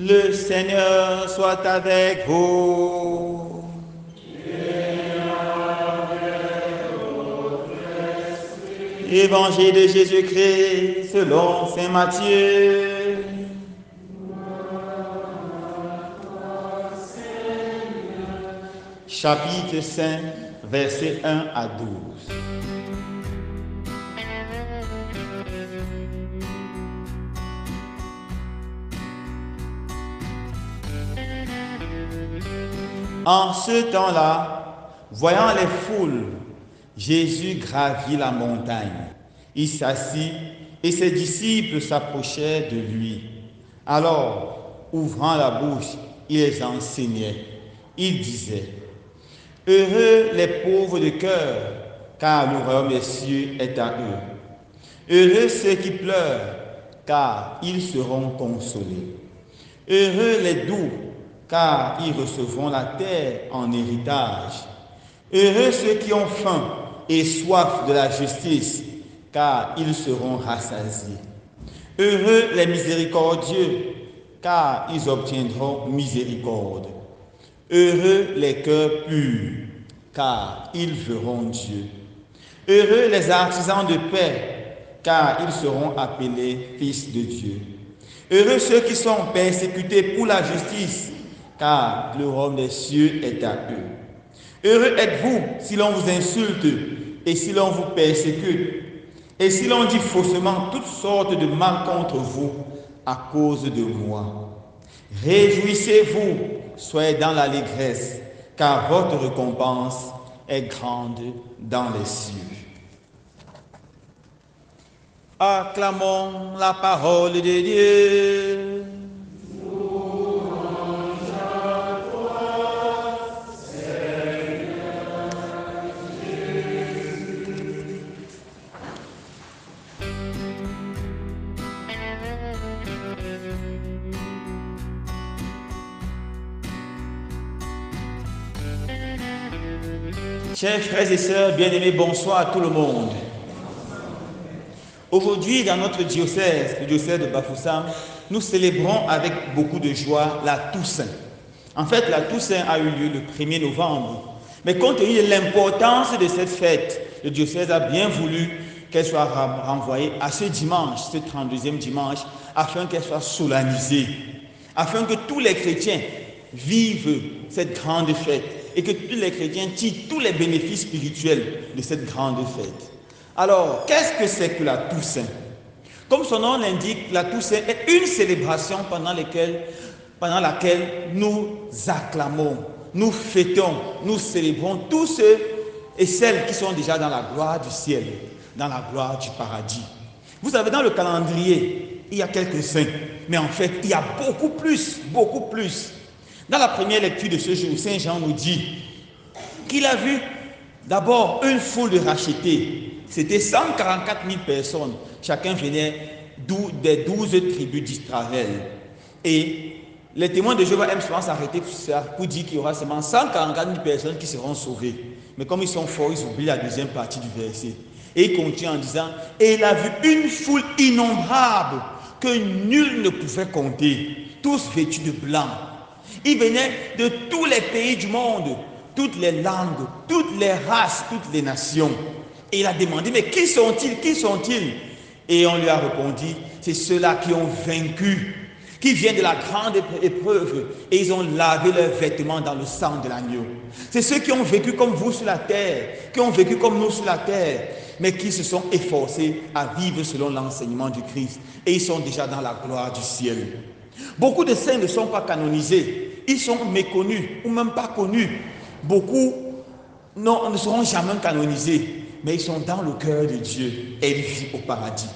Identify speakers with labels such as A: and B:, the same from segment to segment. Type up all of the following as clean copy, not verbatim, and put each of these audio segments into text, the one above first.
A: Le Seigneur soit avec vous. Évangile de Jésus-Christ selon saint Matthieu. Chapitre 5, versets 1 à 12. En ce temps-là, voyant les foules, Jésus gravit la montagne. Il s'assit et ses disciples s'approchaient de lui. Alors, ouvrant la bouche, il les enseignait. Il disait: Heureux les pauvres de cœur, car le royaume des cieux est à eux. Heureux ceux qui pleurent, car ils seront consolés. Heureux les doux, car ils recevront la terre en héritage. Heureux ceux qui ont faim et soif de la justice, car ils seront rassasiés. Heureux les miséricordieux, car ils obtiendront miséricorde. Heureux les cœurs purs, car ils verront Dieu. Heureux les artisans de paix, car ils seront appelés fils de Dieu. Heureux ceux qui sont persécutés pour la justice, car le royaume des cieux est à eux. Heureux êtes-vous si l'on vous insulte et si l'on vous persécute, et si l'on dit faussement toutes sortes de mal contre vous à cause de moi. Réjouissez-vous, soyez dans l'allégresse, car votre récompense est grande dans les cieux. Acclamons la parole de Dieu. Chers frères et sœurs bien-aimés, bonsoir à tout le monde. Aujourd'hui, dans notre diocèse, le diocèse de Bafoussam, nous célébrons avec beaucoup de joie la Toussaint. En fait, la Toussaint a eu lieu le 1er novembre. Mais compte tenu de l'importance de cette fête, le diocèse a bien voulu qu'elle soit renvoyée à ce dimanche, ce 32e dimanche, afin qu'elle soit solennisée, afin que tous les chrétiens vivent cette grande fête et que tous les chrétiens tirent tous les bénéfices spirituels de cette grande fête. Alors, qu'est-ce que c'est que la Toussaint? Comme son nom l'indique, la Toussaint est une célébration pendant laquelle nous acclamons, nous fêtons, nous célébrons tous ceux et celles qui sont déjà dans la gloire du ciel, dans la gloire du paradis. Vous savez, dans le calendrier, il y a quelques saints, mais en fait, il y a beaucoup plus, beaucoup plus. Dans la première lecture de ce jour, Saint Jean nous dit qu'il a vu d'abord une foule de rachetés. C'était 144 000 personnes. Chacun venait des 12 tribus d'Israël. Et les témoins de Jéhovah aiment souvent s'arrêter pour dire qu'il y aura seulement 144 000 personnes qui seront sauvées. Mais comme ils sont forts, ils oublient la deuxième partie du verset. Et il continue en disant: et il a vu une foule innombrable que nul ne pouvait compter, tous vêtus de blanc. Ils venaient de tous les pays du monde, toutes les langues, toutes les races, toutes les nations. Et il a demandé: mais qui sont-ils? Qui sont-ils? Et on lui a répondu: c'est ceux-là qui ont vaincu, qui viennent de la grande épreuve, et ils ont lavé leurs vêtements dans le sang de l'agneau. C'est ceux qui ont vécu comme vous sur la terre, qui ont vécu comme nous sur la terre, mais qui se sont efforcés à vivre selon l'enseignement du Christ. Et ils sont déjà dans la gloire du ciel. Beaucoup de saints ne sont pas canonisés, ils sont méconnus ou même pas connus. Beaucoup ne seront jamais canonisés, mais ils sont dans le cœur de Dieu et ils vivent au paradis.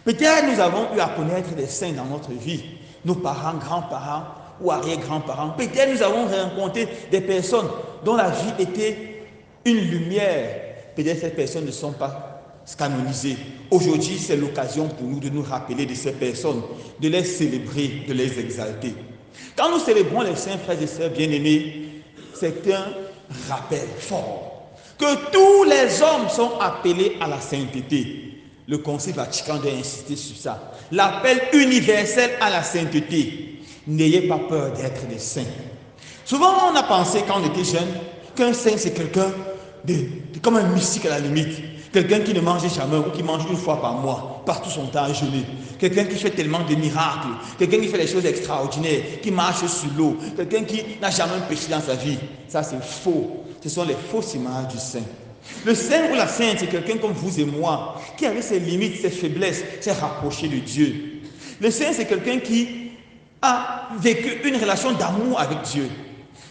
A: Peut-être nous avons eu à connaître des saints dans notre vie, nos parents, grands-parents ou arrière-grands-parents. Peut-être nous avons rencontré des personnes dont la vie était une lumière. Peut-être ces personnes ne sont pas canonisées. Aujourd'hui, c'est l'occasion pour nous de nous rappeler de ces personnes, de les célébrer, de les exalter. Quand nous célébrons les saints frères et sœurs bien-aimés, c'est un rappel fort que tous les hommes sont appelés à la sainteté. Le Concile Vatican II a insisté sur ça. L'appel universel à la sainteté. N'ayez pas peur d'être des saints. Souvent, on a pensé quand on était jeune qu'un saint, c'est quelqu'un comme un mystique à la limite. Quelqu'un qui ne mange jamais ou qui mange une fois par mois, passe tout son temps à jeûner. Quelqu'un qui fait tellement de miracles. Quelqu'un qui fait des choses extraordinaires, qui marche sur l'eau. Quelqu'un qui n'a jamais péché dans sa vie. Ça, c'est faux. Ce sont les fausses images du saint. Le saint ou la sainte, c'est quelqu'un comme vous et moi, qui avec ses limites, ses faiblesses, s'est rapproché de Dieu. Le saint, c'est quelqu'un qui a vécu une relation d'amour avec Dieu.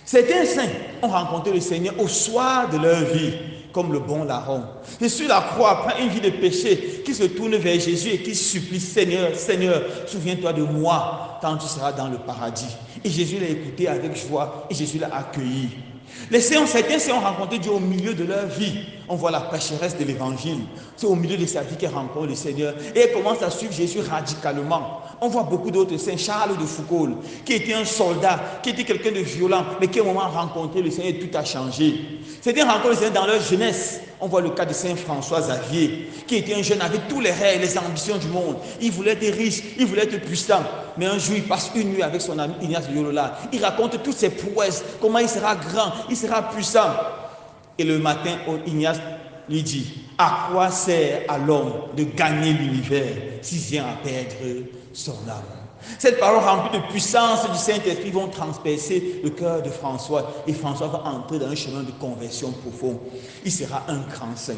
A: Certains saints ont rencontré le Seigneur au soir de leur vie, comme le bon larron. Et sur la croix, après une vie de péché, qui se tourne vers Jésus et qui supplie, Seigneur, Seigneur, souviens-toi de moi quand tu seras dans le paradis. Et Jésus l'a écouté avec joie et Jésus l'a accueilli. Certains saints ont rencontré Dieu au milieu de leur vie. On voit la pécheresse de l'évangile. C'est au milieu de sa vie qu'elle rencontre le Seigneur. Et elle commence à suivre Jésus radicalement. On voit beaucoup d'autres saints. Charles de Foucault, qui était un soldat, qui était quelqu'un de violent, mais qui à un moment a rencontré le Seigneur et tout a changé. Certains rencontrent le Seigneur dans leur jeunesse. On voit le cas de Saint François Xavier, qui était un jeune avec tous les rêves, les ambitions du monde. Il voulait être riche, il voulait être puissant. Mais un jour, il passe une nuit avec son ami Ignace de Loyola. Il raconte toutes ses prouesses, comment il sera grand, il sera puissant. Et le matin, Ignace lui dit, à quoi sert à l'homme de gagner l'univers s'il vient à perdre son âme? Cette parole remplie de puissance du Saint-Esprit vont transpercer le cœur de François. Et François va entrer dans un chemin de conversion profond. Il sera un grand saint.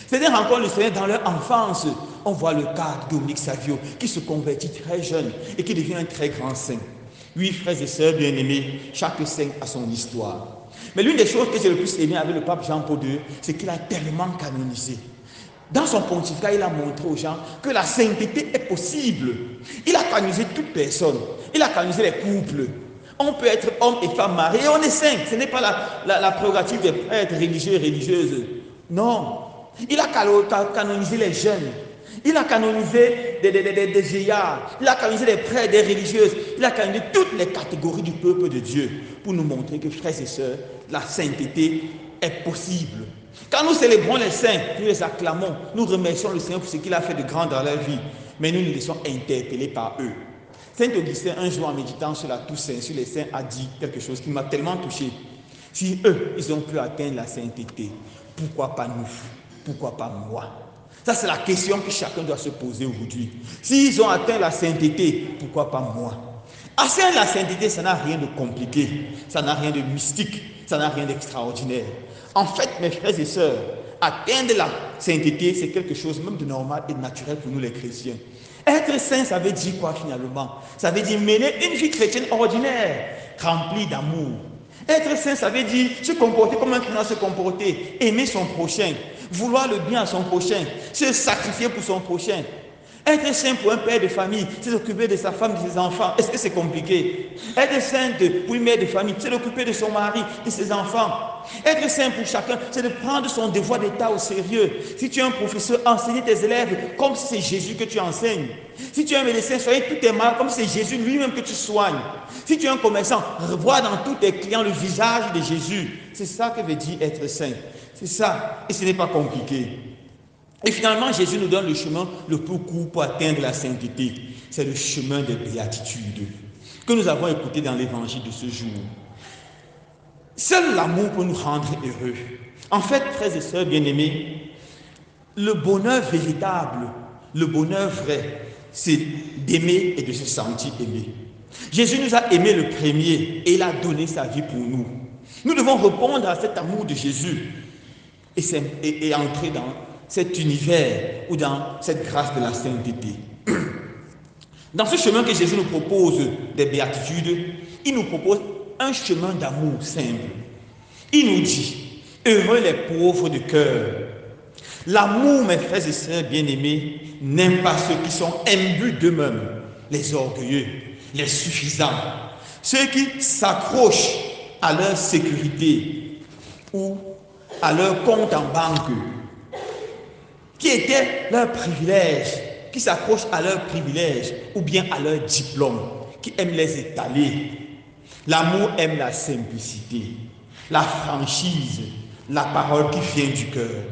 A: C'est-à-dire encore le Seigneur dans leur enfance. On voit le cas de Dominique Savio qui se convertit très jeune et qui devient un très grand saint. Oui, frères et sœurs bien-aimés, chaque saint a son histoire. Mais l'une des choses que j'ai le plus aimé avec le pape Jean-Paul II, c'est qu'il a tellement canonisé. Dans son pontificat, il a montré aux gens que la sainteté est possible. Il a canonisé toute personne. Il a canonisé les couples. On peut être homme et femme mariés et on est saint. Ce n'est pas la prérogative des prêtres religieux et religieuses. Non. Il a canonisé les jeunes. Il a canonisé des vieillards. Il a canonisé des prêtres, des religieuses. Il a canonisé toutes les catégories du peuple de Dieu pour nous montrer que, frères et sœurs, la sainteté est possible. Quand nous célébrons les saints, nous les acclamons, nous remercions le Seigneur pour ce qu'il a fait de grand dans leur vie, mais nous nous laissons interpeller par eux. Saint Augustin, un jour en méditant sur la Toussaint, sur les saints, a dit quelque chose qui m'a tellement touché. Si eux, ils ont pu atteindre la sainteté, pourquoi pas nous? Pourquoi pas moi? Ça, c'est la question que chacun doit se poser aujourd'hui. S'ils ont atteint la sainteté, pourquoi pas moi? Atteindre la sainteté, ça n'a rien de compliqué, ça n'a rien de mystique, ça n'a rien d'extraordinaire. En fait, mes frères et sœurs, atteindre la sainteté, c'est quelque chose même de normal et de naturel pour nous les chrétiens. Être saint, ça veut dire quoi finalement? Ça veut dire mener une vie chrétienne ordinaire, remplie d'amour. Être saint, ça veut dire se comporter comme un chrétien se comporter, aimer son prochain, vouloir le bien à son prochain, se sacrifier pour son prochain. Être saint pour un père de famille, c'est s'occuper de sa femme, de ses enfants. Est-ce que c'est compliqué? Être saint pour une mère de famille, c'est s'occuper de son mari, de ses enfants. Être saint pour chacun, c'est de prendre son devoir d'État au sérieux. Si tu es un professeur, enseigne tes élèves comme si c'est Jésus que tu enseignes. Si tu es un médecin, soigne tous tes malades comme si c'est Jésus lui-même que tu soignes. Si tu es un commerçant, revois dans tous tes clients le visage de Jésus. C'est ça que veut dire être saint. C'est ça. Et ce n'est pas compliqué. Et finalement, Jésus nous donne le chemin le plus court pour atteindre la sainteté. C'est le chemin des béatitudes que nous avons écouté dans l'évangile de ce jour. Seul l'amour peut nous rendre heureux. En fait, frères et sœurs bien-aimés, le bonheur véritable, le bonheur vrai, c'est d'aimer et de se sentir aimé. Jésus nous a aimés le premier et il a donné sa vie pour nous. Nous devons répondre à cet amour de Jésus et entrer dans cet univers ou dans cette grâce de la sainteté. Dans ce chemin que Jésus nous propose des béatitudes, il nous propose un chemin d'amour simple. Il nous dit, heureux les pauvres de cœur. L'amour, mes frères et sœurs bien-aimés, n'aime pas ceux qui sont imbus d'eux-mêmes, les orgueilleux, les suffisants, ceux qui s'accrochent à leur sécurité ou à leur compte en banque, qui était leur privilège, qui s'accrochent à leur privilège ou bien à leur diplôme, qui aiment les étaler. L'amour aime la simplicité, la franchise, la parole qui vient du cœur.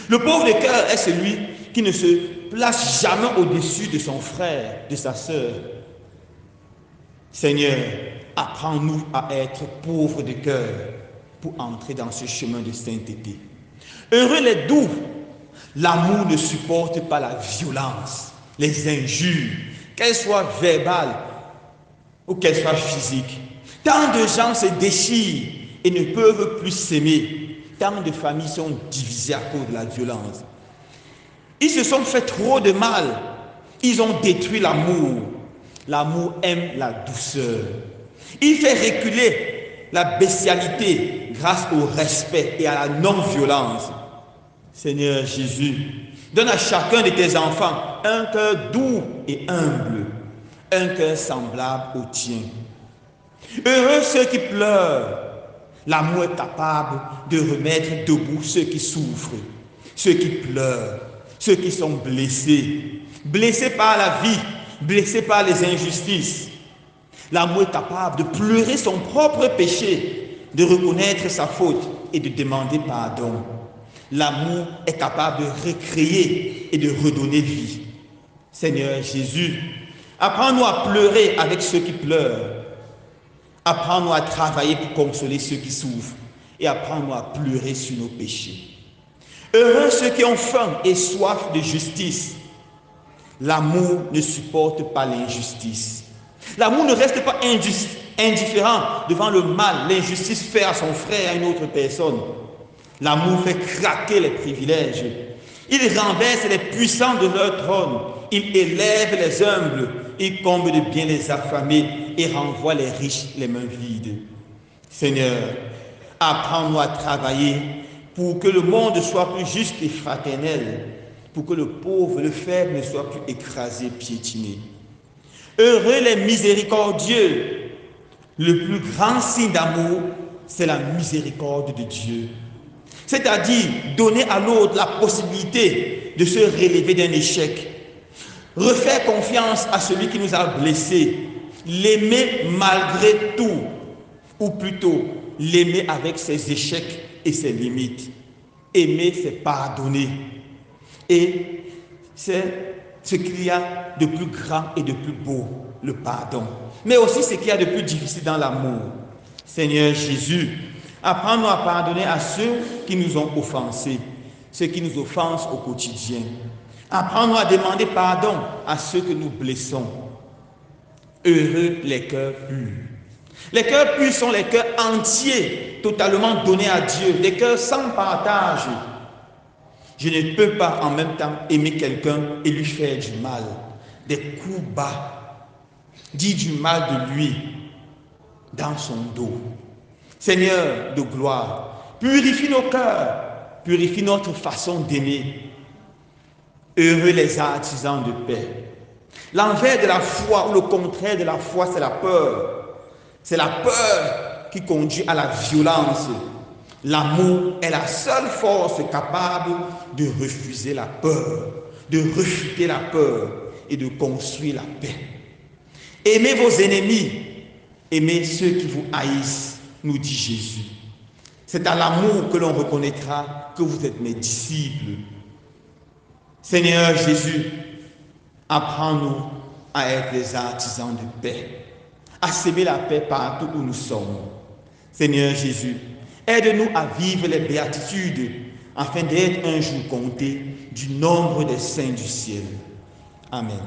A: Le pauvre de cœur est celui qui ne se place jamais au-dessus de son frère, de sa sœur. Seigneur, apprends-nous à être pauvres de cœur pour entrer dans ce chemin de sainteté. Heureux les doux, l'amour ne supporte pas la violence, les injures, qu'elles soient verbales ou qu'elles soient physiques. Tant de gens se déchirent et ne peuvent plus s'aimer. Tant de familles sont divisées à cause de la violence. Ils se sont fait trop de mal. Ils ont détruit l'amour. L'amour aime la douceur. Il fait reculer la bestialité grâce au respect et à la non-violence. Seigneur Jésus, donne à chacun de tes enfants un cœur doux et humble, un cœur semblable au tien. Heureux ceux qui pleurent. L'amour est capable de remettre debout ceux qui souffrent, ceux qui pleurent, ceux qui sont blessés, blessés par la vie, blessés par les injustices. L'amour est capable de pleurer son propre péché, de reconnaître sa faute et de demander pardon. L'amour est capable de recréer et de redonner vie. Seigneur Jésus, apprends-nous à pleurer avec ceux qui pleurent. Apprends-nous à travailler pour consoler ceux qui souffrent et apprends-nous à pleurer sur nos péchés. Heureux ceux qui ont faim et soif de justice. L'amour ne supporte pas l'injustice. L'amour ne reste pas indifférent devant le mal, l'injustice faite à son frère, à une autre personne. L'amour fait craquer les privilèges. Il renverse les puissants de leur trône. Il élève les humbles. Il comble de bien les affamés et renvoie les riches les mains vides. Seigneur, apprends-nous à travailler pour que le monde soit plus juste et fraternel, pour que le pauvre, le faible ne soit plus écrasé, piétiné. Heureux les miséricordieux. Le plus grand signe d'amour, c'est la miséricorde de Dieu. C'est-à-dire donner à l'autre la possibilité de se relever d'un échec. Refaire confiance à celui qui nous a blessés. L'aimer malgré tout. Ou plutôt, l'aimer avec ses échecs et ses limites. Aimer, c'est pardonner. Et c'est ce qu'il y a de plus grand et de plus beau, le pardon. Mais aussi ce qu'il y a de plus difficile dans l'amour. Seigneur Jésus, apprends-nous à pardonner à ceux qui nous ont offensés, ceux qui nous offensent au quotidien. Apprends-nous à demander pardon à ceux que nous blessons. Heureux les cœurs purs. Les cœurs purs sont les cœurs entiers, totalement donnés à Dieu, des cœurs sans partage. Je ne peux pas en même temps aimer quelqu'un et lui faire du mal, des coups bas, dire du mal de lui dans son dos. Seigneur de gloire, purifie nos cœurs, purifie notre façon d'aimer. Heureux les artisans de paix. L'envers de la foi ou le contraire de la foi, c'est la peur. C'est la peur qui conduit à la violence. L'amour est la seule force capable de refuser la peur, de refuter la peur et de construire la paix. Aimez vos ennemis, aimez ceux qui vous haïssent, nous dit Jésus. C'est à l'amour que l'on reconnaîtra que vous êtes mes disciples. Seigneur Jésus, apprends-nous à être des artisans de paix, à s'aimer la paix partout où nous sommes. Seigneur Jésus, aide-nous à vivre les béatitudes afin d'être un jour compté du nombre des saints du ciel. Amen.